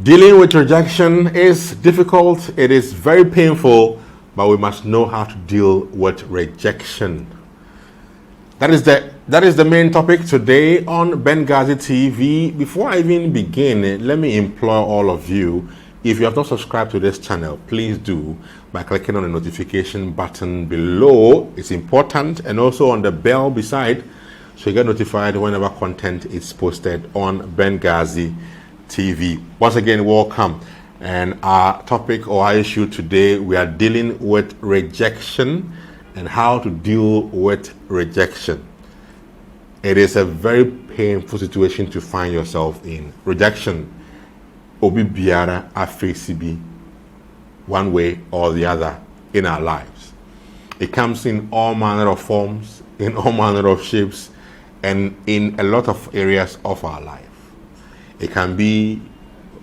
Dealing with rejection is difficult, it is very painful, but we must know how to deal with rejection. That is the main topic today on Bengarzi TV. Before I even begin, let me implore all of you, if you have not subscribed to this channel, please do by clicking on the notification button below. It's important, and also on the bell beside, so you get notified whenever content is posted on Bengarzi TV. Once again, welcome. And our topic or our issue today, we are dealing with rejection and how to deal with rejection. It is a very painful situation to find yourself in. Rejection, obi biara afesibi, one way or the other in our lives. It comes in all manner of forms, in all manner of shapes, and in a lot of areas of our life. It can be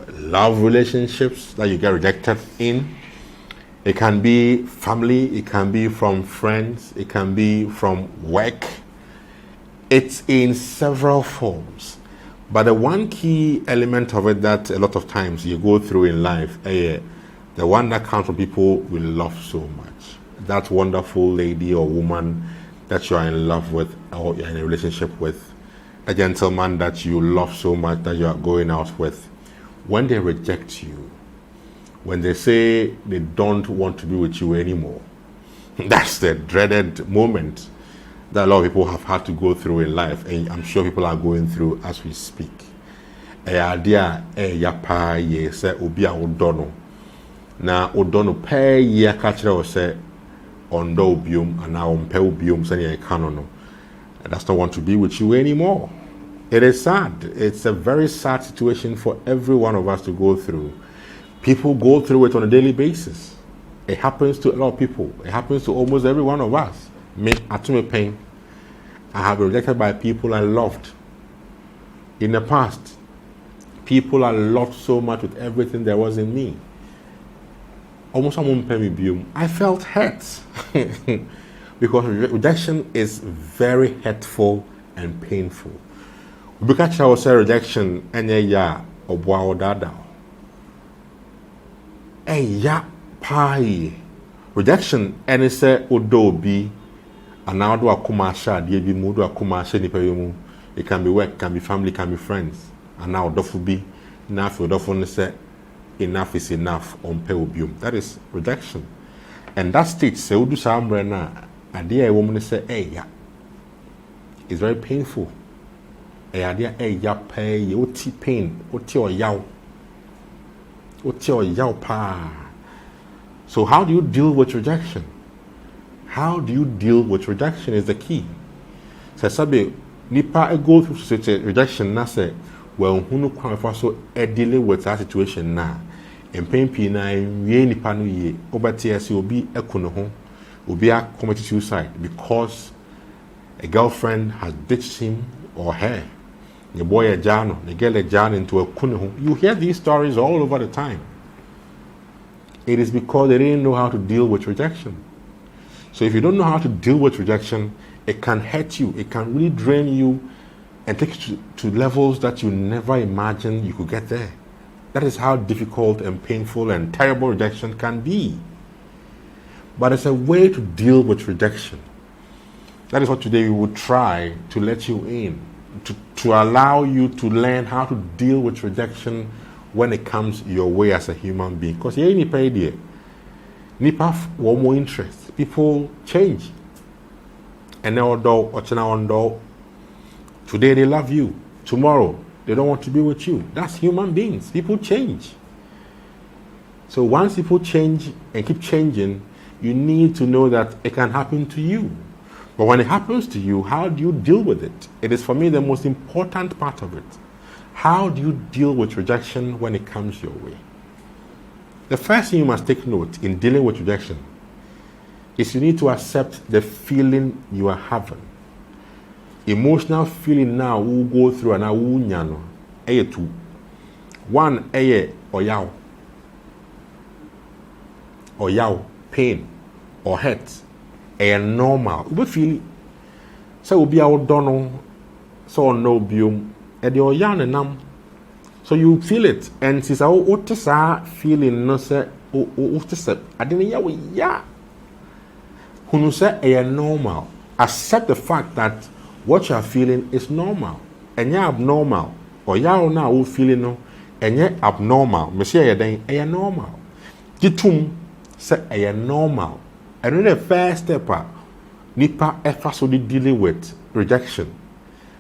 love relationships that you get rejected in. It can be family. It can be from friends. It can be from work. It's in several forms. But the one key element of it that a lot of times you go through in life, the one that comes from people we love so much. That wonderful lady or woman that you are in love with or you're in a relationship with. A gentleman that you love so much that you are going out with, when they reject you, when they say they don't want to be with you anymore, that's the dreaded moment that a lot of people have had to go through in life, and I'm sure people are going through as we speak. Na odono pe ye ka kire o se ondo obiom ana ompe obiom se ne ka no does not want to be with you anymore. It is sad. It's a very sad situation for every one of us to go through. People go through it on a daily basis. It happens to a lot of people. It happens to almost every one of us. Me, atume pain. I have been rejected by people I loved. In the past, people I loved so much with everything there was in me. Almost I felt hurt. Because rejection is very hurtful and painful. Because I was rejection and ya obwa dada. Ya pai. Rejection and say odobi and now do akuma sha de bi mu do akuma sha nipa yemu. It can be work, can be family, can be friends. And now dofu bi na fi dofu ne say enough is enough on pe obium. That is rejection. And that stage say udu sa ambre na idea a woman say, yeah, it's very painful. A idea, ya pay, oti pain, oti or yaw pa. So, how do you deal with rejection? How do you deal with rejection is the key. So, sabi, nipa go through such a rejection, na say, well, who qualify so dealing with that situation na, and pain pina, ye nipa no ye, obati obi ekuno ho. Ubia committed suicide because a girlfriend has ditched him or her. The boy a jano, the girl a jano into a kuno. You hear these stories all over the time. It is because they didn't know how to deal with rejection. So if you don't know how to deal with rejection, it can hurt you. It can really drain you and take you to levels that you never imagined you could get there. That is how difficult and painful and terrible rejection can be. But it's a way to deal with rejection. That is what today we will try to let you in, to allow you to learn how to deal with rejection when it comes your way as a human being. Because here nipa idea, nipa one more interest. People change. And now today they love you. Tomorrow they don't want to be with you. That's human beings. People change. So once people change and keep changing, you need to know that it can happen to you. But when it happens to you, how do you deal with it? It is, for me, the most important part of it. How do you deal with rejection when it comes your way? The first thing you must take note in dealing with rejection is you need to accept the feeling you are having. Emotional feeling now will go through and now will nyano. Two. One, oyaw. Oyaw, pain. Or hurt, normal. We feel so we be our dono, so no bium, and your yarn and So you feel it, and since what is feeling no say what is I didn't yeah. Who say a normal. Accept the fact that what you are feeling is normal, and you're abnormal, or you're now feeling no, and you're abnormal. Me say a normal. Gitum say a normal. And then the first step, nipa efforts dealing with rejection,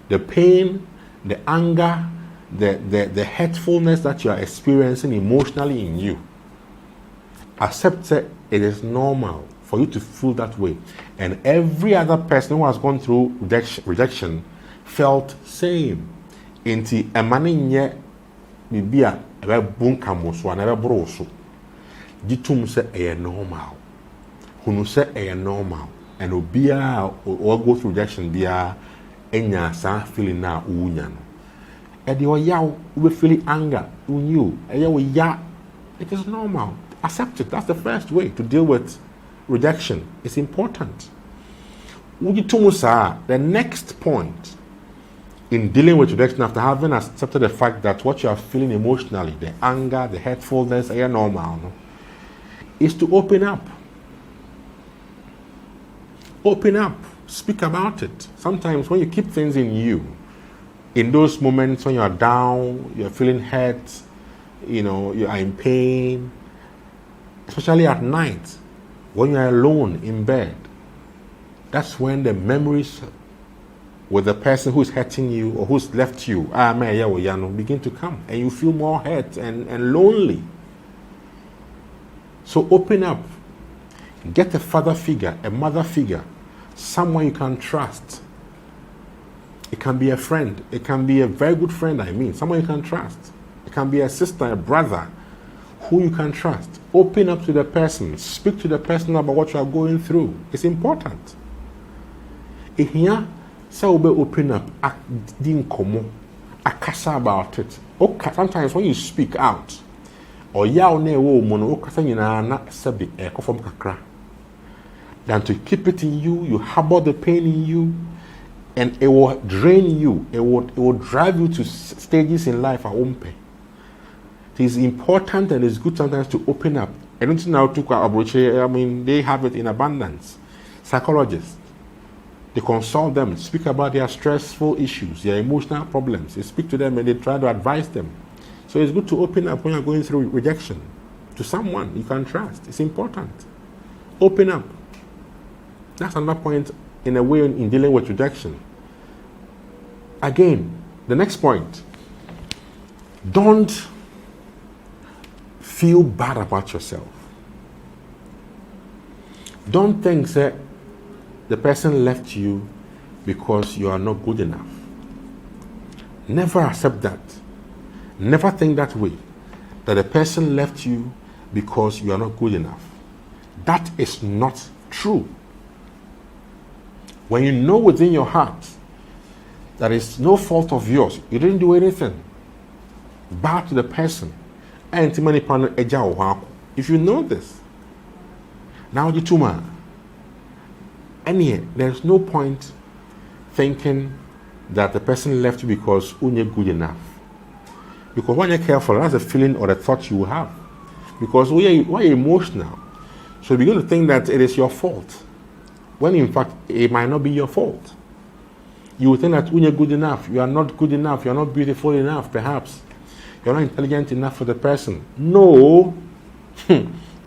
the pain, the anger, the hurtfulness that you are experiencing emotionally in you. Accept that it is normal for you to feel that way. And every other person who has gone through rejection felt same. Inti emane nye bibia ebe bunka so na ebe bro so. Gitum se e normal. Hunu se e normal. And obia or go through rejection bia enya sa feeling na unya no. E de oya we feeling anger unyu. E ya it is normal. Accept it. That's the first way to deal with rejection. It's important. The next point in dealing with rejection, after having accepted the fact that what you are feeling emotionally, the anger, the hurtfulness, are normal, no, is to open up. Open up. Speak about it. Sometimes when you keep things in you, in those moments when you are down, you're feeling hurt, you are in pain, especially at night, when you are alone in bed, that's when the memories with the person who's hurting you or who's left you begin to come, and you feel more hurt and lonely. So open up. Get a father figure, a mother figure, someone you can trust. It can be a friend. It can be a very good friend, someone you can trust. It can be a sister, a brother, who you can trust. Open up to the person. Speak to the person about what you are going through. It's important. Here, so we open up. Akasa about it. Sometimes when you speak out, or than to keep it in you, you harbor the pain in you, and it will drain you. It will drive you to stages in life. It is important and it's good sometimes to open up. I don't know how to they have it in abundance. Psychologists, they consult them, speak about their stressful issues, their emotional problems. They speak to them and they try to advise them. So it's good to open up when you're going through rejection to someone you can trust. It's important. Open up. That's another point in a way in dealing with rejection. Again, the next point. Don't feel bad about yourself. Don't think that the person left you because you are not good enough. Never accept that. Never think that way, that the person left you because you are not good enough. That is not true. When you know within your heart that it's no fault of yours, you didn't do anything bad to the person, if you know this, now there's no point thinking that the person left you because you're good enough. Because when you're careful, that's a feeling or a thought you will have. Because we're emotional, so you begin to think that it is your fault, when in fact it might not be your fault. You will think that when you're good enough, you are not good enough, you're not beautiful enough, perhaps. You're not intelligent enough for the person. No.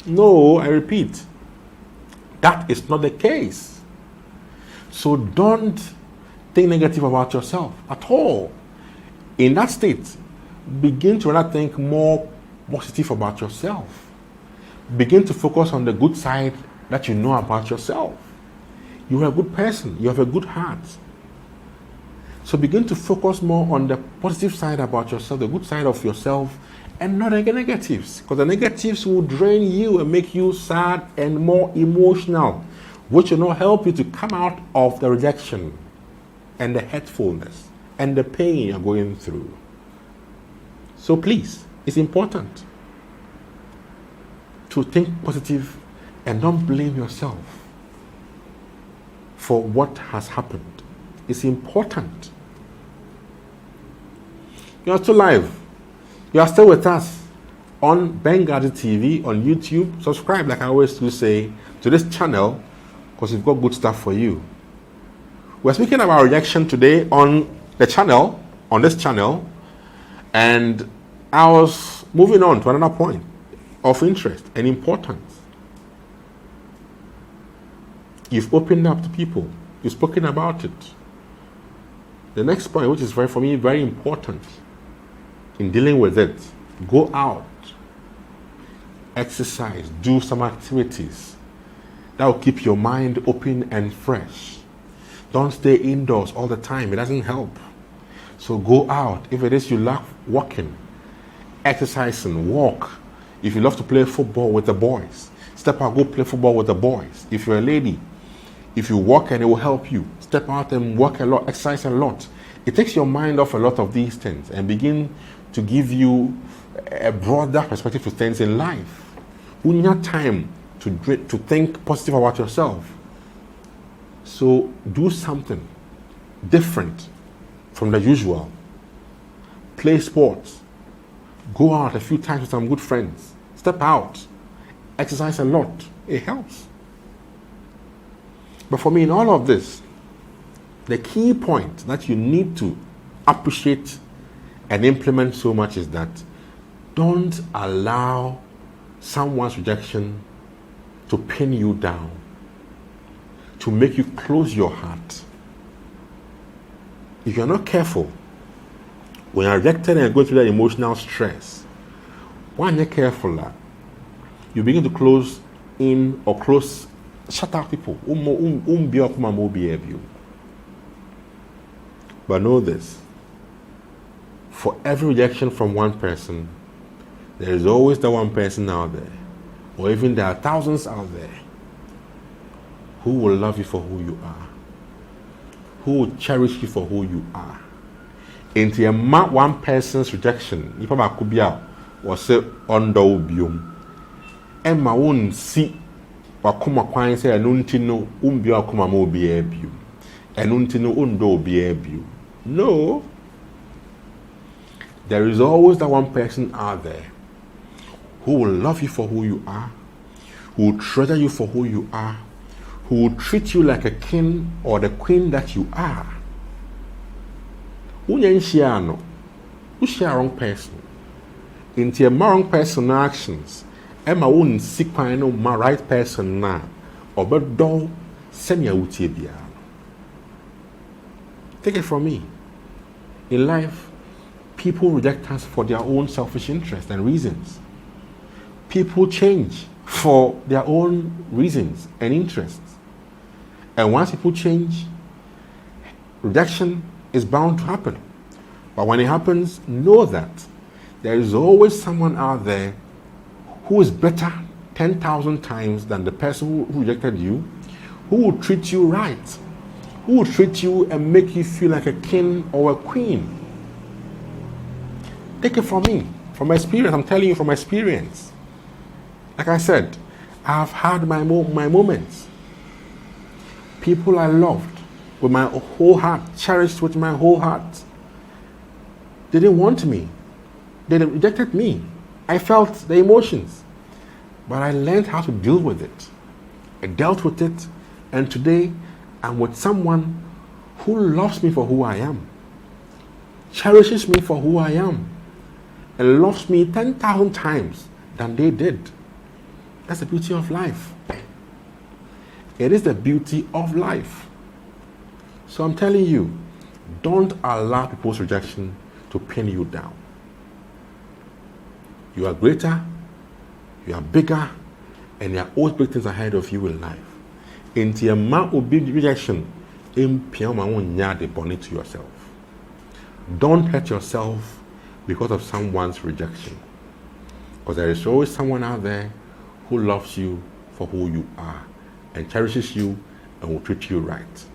No, I repeat. That is not the case. So don't think negative about yourself at all. In that state, begin to rather think more positive about yourself. Begin to focus on the good side that you know about yourself. You're a good person. You have a good heart. So begin to focus more on the positive side about yourself, the good side of yourself, and not the negatives. Because the negatives will drain you and make you sad and more emotional, which will not help you to come out of the rejection and the hurtfulness and the pain you're going through. So please, it's important to think positive and don't blame yourself for what has happened. It's important. You're still alive. You are still with us on Bengarzi TV, on YouTube. Subscribe, like I always do say, to this channel, because we've got good stuff for you. We're speaking about rejection today on the channel, on this channel, and I was moving on to another point of interest and importance. You've opened up to people. You've spoken about it. The next point, which is for me very important in dealing with it, go out, exercise, do some activities that will keep your mind open and fresh. Don't stay indoors all the time. It doesn't help. So go out. If it is you love walking, exercising, walk. If you love to play football with the boys, step out, go play football with the boys. If you're a lady, if you walk and it will help you, step out and walk a lot, exercise a lot. It takes your mind off a lot of these things and begin to give you a broader perspective to things in life. When you have time to think positive about yourself. So do something different from the usual. Play sports. Go out a few times with some good friends. Step out. Exercise a lot. It helps. But for me, in all of this, the key point that you need to appreciate and implement so much is that don't allow someone's rejection to pin you down, to make you close your heart. If you're not careful, when you're rejected and going through that emotional stress, when you're careful, you begin to close in or shut out people. But know this, for every rejection from one person, there is always the one person out there, or even there are thousands out there, who will love you for who you are, who will cherish you for who you are. Into one person's rejection, you probably could be out or say under obium. And my own see wakuma kwan say anunti no umbi akuma mo bi abium. Anunti no undo bi abium. No. There is always that one person out there who will love you for who you are, who will treasure you for who you are, who will treat you like a king or the queen that you are. You share wrong person. Into your wrong person actions, Emma won't seek my right person now, or but do send you take it from me. In life, people reject us for their own selfish interests and reasons. People change for their own reasons and interests. And once people change, rejection is bound to happen. But when it happens, know that there is always someone out there who is better 10,000 times than the person who rejected you, who will treat you right, who will treat you and make you feel like a king or a queen. Take it from me, from my experience. I'm telling you from my experience. Like I said, I've had my moments. People I loved with my whole heart, cherished with my whole heart. They didn't want me. They rejected me. I felt the emotions. But I learned how to deal with it. I dealt with it. And today, I'm with someone who loves me for who I am, cherishes me for who I am, and loves me 10,000 times than they did. That's the beauty of life. It is the beauty of life. So I'm telling you, don't allow people's rejection to pin you down. You are greater, you are bigger, and there are always big things ahead of you in life. Into your mouth will be rejection, bonnet to yourself. Don't hurt yourself because of someone's rejection. Because there is always someone out there who loves you for who you are and cherishes you and will treat you right.